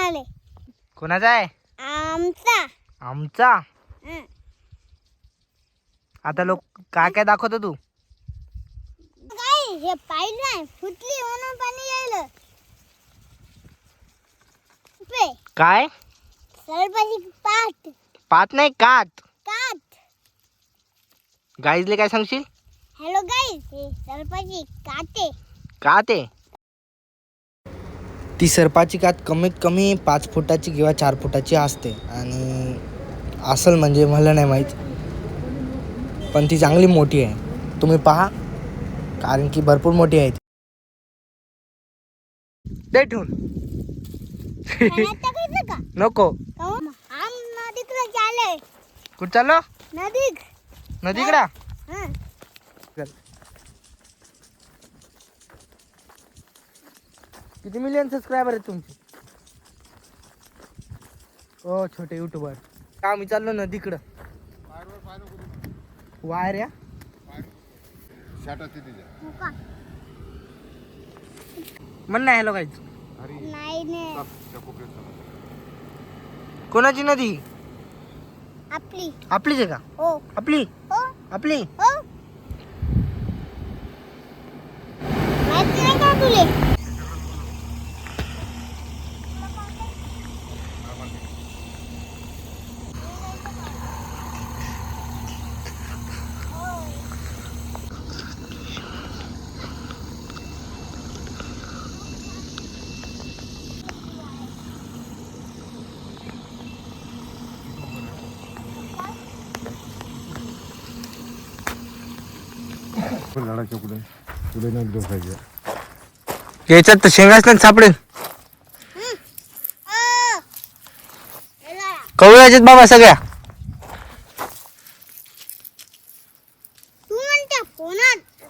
आले. कोणाचा आहे? आमचा. आमचा. हं. आता लोक काय काय दाखवतो तू? काय हे पाहिलं नाही फुटली म्हणून पाणी यायलं. पे काय? सरपाची पाट. पात नाही कात. काट. गाईजले काय सांगशील? हॅलो गाईस, हे सरपाची काटे. का ते? ती सरपाची कात कमीत कमी 5 फुटाची किंवा 4 फुटाची असते आणि असल म्हणजे मला नाही माहीत, पण ती चांगली मोठी आहे. तुम्ही पहा, कारण की भरपूर मोठी आहे ती. दे ठेवून. पाण्यात टाकायचं का? नको. काहून? आम नदीकडे चालले. कुठं चाललो? नदीक. नदीकडं. हं. किती मिलियन सबस्क्रायबर आहेत तुमचे? ओ छोटे युट्यूबर. आम्ही चाललो नदीकडं. वायर या हो का? म्हण नाही. Hello guys. नाही नाही. कोणाची नदी? आपली. आपलीच आहे का? हो. आपली. हो. आपली. हो. माहिती नाही का तुले? याच्यात तर शेंगाच नाही सापडेल. कवळ्याच्यात बाबा सगळ्या. तू म्हणते फोनात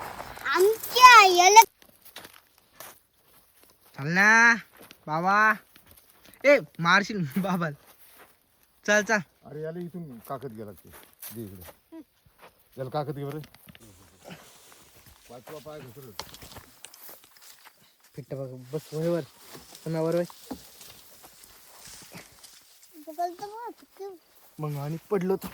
आमच्या याला चल ना बाबा. ए मारशील बाबा. चल चल. अरे याला इथून काकत गेला ते दे इकडे. याला काकत घे बरं. पाचवा पाय घसरलं. फिट्ट बघ. बस वहीवर समावर वय. मग आणि पडलो तर.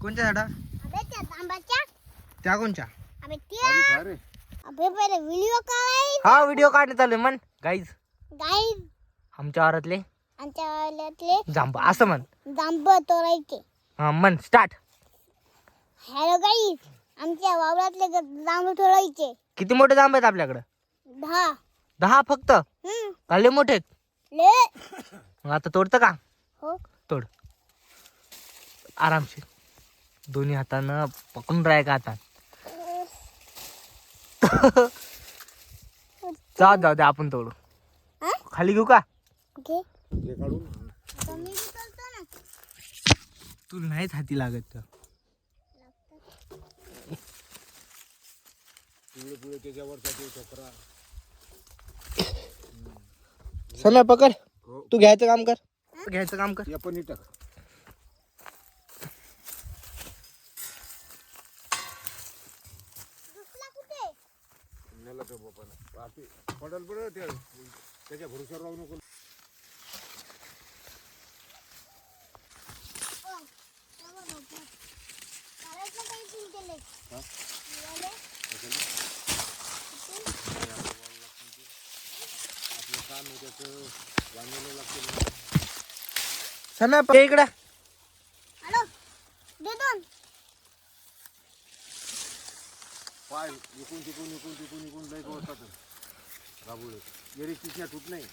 कोणत्या झाडा? त्या कोणच्या? व्हिडिओ काय? हा व्हिडिओ काढण्यात आलोय. मन गाईज गाईस आमच्या वारातले आमच्या वाल्यातले जांब असं म्हण. जांब तोडायचे. हा मन स्टार्ट. हॅलो गाईस, आमच्या वावरातले जांब तोडायचे. किती मोठे जांब आहेत आपल्याकडे? 10. 10 फक्त? काले मोठे आहेत. ले. मग आता तोडतं का? हो. तोड आरामशीर. दोन्ही हातानं पकडून राहाय का हातात. जाऊ दे आपण तोडू. खाली घेऊ का? घे. हे काढून मी बी करतो ना. तू नाहीच हाती लागत. पुढे पुढे त्याच्यावरचा ते चक्रा. समय पकड. तू घ्यायचं काम कर. घ्यायचं काम कर. या पण टाक. दुसरा कुठे? नेला तो बापानं. आपे पडल पडल त्याच्या भरोश्यावर राहू नको. करायचं काही चिंतेले. आपलं काम आहे त्याचं जाणवलं लागतं. समय इकडं. हॅलो दे दोन. पाय इकून तिकून लय गवतात राबुळे. येरी किसण्या तुट नाही.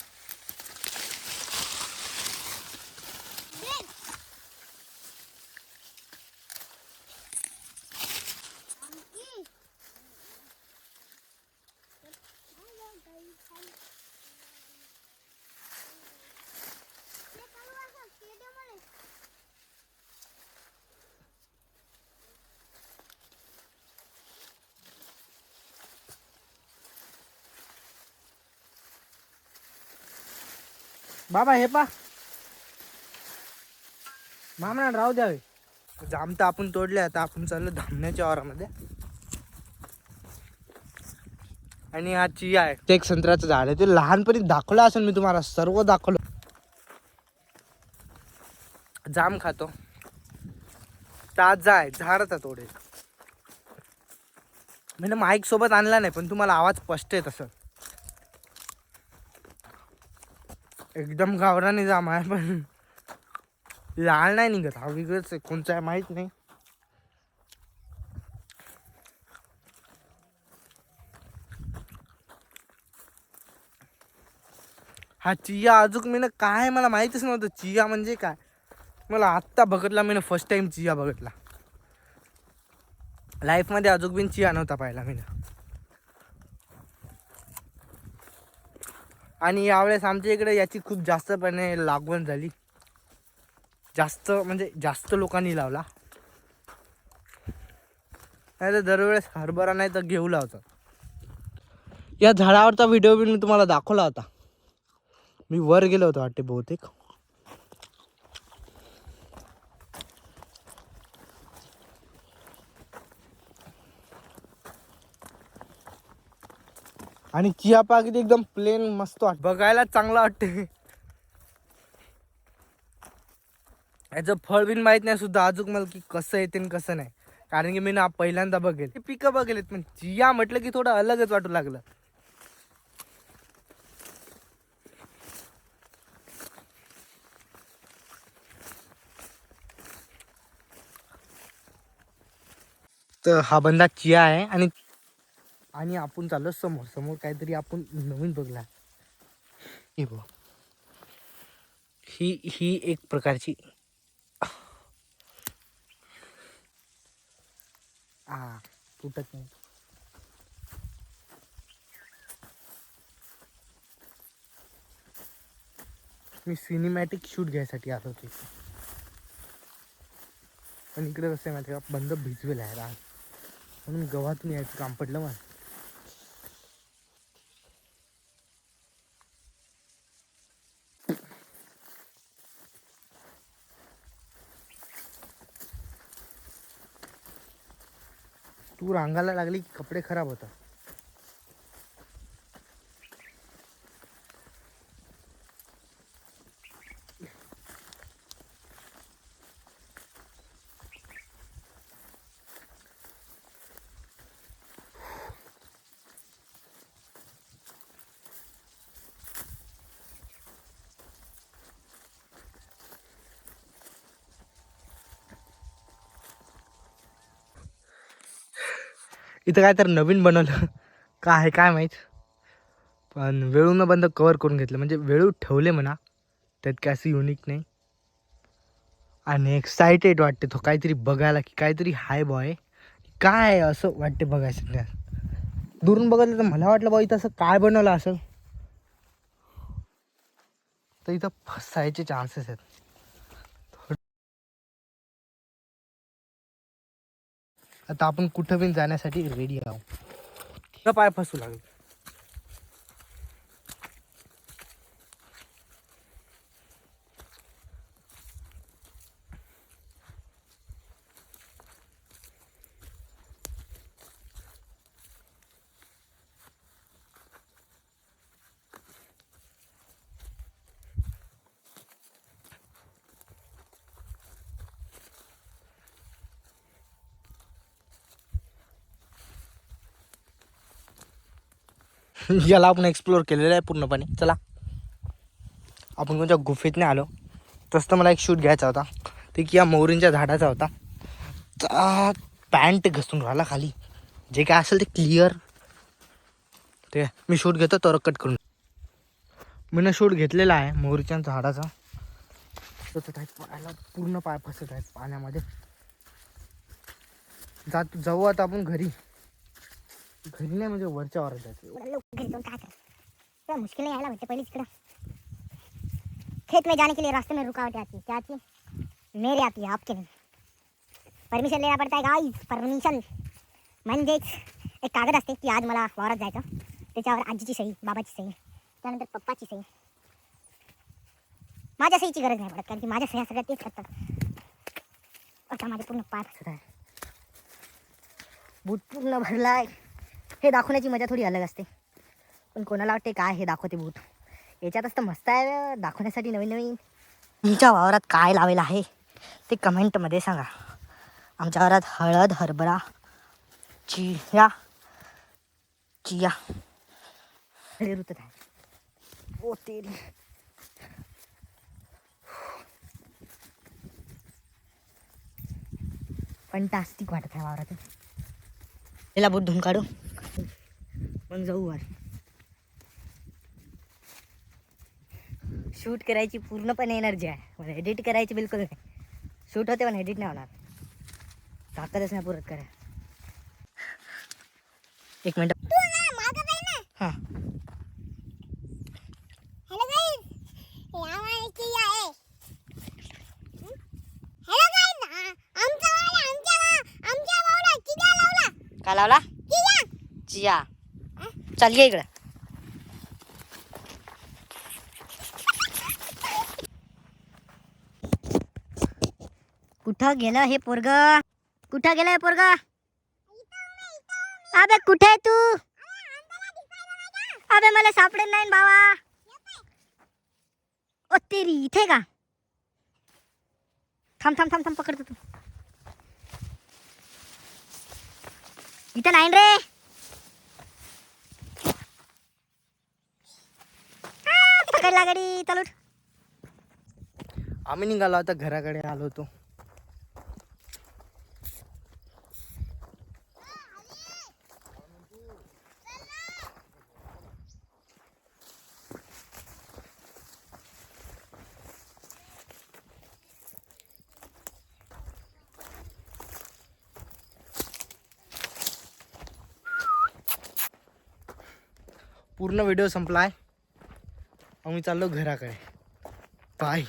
बाबा हे पा मामना राहू द्यावे. जाम तर आपण तोडले. आता आपण चाललो धामण्याच्या वावरामध्ये. आणि हा चिया आहे. ते एक संत्र्याचं झाड आहे. ते लहानपणी दाखवलं असेल मी तुम्हाला. सर्व दाखवलं. जाम खातो. ताजा आहे. झाडाचा तोडे. मी माईक सोबत आणला नाही पण तुम्हाला आवाज स्पष्ट आहे तसं. एकदम गावरानी जाम आहे पण लाल नाही निघत. हा वेगळंच आहे. कोणचा आहे माहित नाही. हा चिया अजून मी काय मला माहितीच नव्हतं चिया म्हणजे काय. मला आत्ता बघितला मी फर्स्ट टाइम चिया बघितला. लाईफमध्ये अजून बिन चिया नव्हता पाहिला मी. आणि यावेळेस आमच्या इकडे याची खूप जास्तपणे लागवड झाली. जास्त म्हणजे जास्त लोकांनी लावला. नाही तर दरवेळेस हरभरा नाही तर घेऊ लावतात. या झाडावरचा व्हिडिओ बी मी तुम्हाला दाखवला होता. मी वर गेलो होतो वाटते बहुतेक. आणि चिया पाकिट एकदम प्लेन मस्त वाटत. बघायला चांगलं वाटते. याचं फळ बिन माहित नाही सुद्धा अजून मला की कसं येते आणि कसं नाही. कारण की मी ना पहिल्यांदा बघेल. पिकं बघेल पण चिया म्हटलं की थोडं अलगच वाटू लागलं. तर हा बंदा चिया आहे. आणि आपण चाललो समोर. समोर काहीतरी आपण नवीन बघला. हे बघ ही एक प्रकारची तुटत नाही. मी सिनेमॅटिक शूट घ्यायसाठी आलो होतो. पण इकडे कसं आहे माहिती का बंद भिजवेल आहे राग. म्हणून गव्हातून यायचं काम पडलं मला. तू रांगायला लागली की कपडे खराब होतात. इथं काय तर नवीन बनवलं काय आहे काय माहीत. पण वेळून बंद कवर करून घेतलं. म्हणजे वेळू ठेवले म्हणा. त्यात काय असं युनिक नाही. आणि एक्सायटेड वाटते तो काहीतरी बघायला की काहीतरी हाय बॉय काय असं वाटते बघायचं. दुरून बघितलं तर मला वाटलं बॉय इथं असं काय बनवलं असं. तर इथं फसायचे चान्सेस आहेत. आता आपण कुठं पण जाण्यासाठी रेडी आहोत. पाय फसू लागेल. याला आपण एक्सप्लोअर केलेलं आहे पूर्णपणे. चला आपण कोणत्या गुफेतने आलो. तसं तर मला एक शूट घ्यायचा होता. ते की या मोहरींच्या झाडाचा होता. पॅन्ट घसरून राहिला खाली. जे काय असेल ते क्लिअर. ते मी शूट घेतो तर कट करून. मी शूट घेतलेला आहे मोहरीच्या झाडाचा. पायाला पूर्ण पाय फसत आहेत पाण्यामध्ये. जाऊ आता आपण घरी. घरी नाही म्हणजे वरच्या वारात जायचं. मुश्किल नहीं आया बेटे. पहले इकड़ा खेत में जाने के लिए रास्ते में रुकावटें आती है. क्या आती है? मेरे आती है, आपके नहीं. परमिशन लेना पड़ता है गाइस. परमिशन म्हणजेच एक कागद असते की आज मला वावरात जायचं. त्याच्यावर आजीची सही, बाबाची सही, त्यानंतर पप्पाची सही, माझ्या सहीची गरज नाही पडत, कारण की माझ्या सह्या सगळ्या तेच करतात. आता माझे पूर्ण पाय फसत आहे. बूट पूर्ण भरलाय. हे दाखवण्याची मजा थोडी अलग असते, पण कोणाला वाटते काय हे दाखवते बूट. याच्यातच तर मस्त आहे दाखवण्यासाठी नवीन नवीन. तुमच्या वावरात काय लावेलं आहे ते कमेंटमध्ये सांगा. आमच्या वावरात हळद, हरभरा, चिया रुतत आहे. ओ तेरी फंटास्टिक वाटत आहे वावरातून. त्याला बूट धुवून काढू मग जाऊ वर. शूट करायची पूर्णपणे एनर्जी आहे, मला एडिट करायची बिलकुल नाही. शूट होते पण एडिट नाही होणार, ताकदच नाही पुरत करा. एक मिनिट. हां हेलो गाइस, यावर चिया आहे. हेलो गाइस, आमच्या वावरात चिया लावला. काय लावला? चिया. चल ये इकडं. कुठं गेलं हे पोरग? कुठं गेलं हे पोरग? अबे कुठे आहे तू? अबे मला सापडेल नाही ना बाबा. ओ तेरी, इथे का? थांब थांब थांब थांब, पकडतो तू. इथं नाही रे. पकडला गाडी, चालू. आम्ही निघालो आता घराकडे आलो होतो. पूर्ण व्हिडिओ संपलाय. आम्ही चाललो घराकडे. बाय.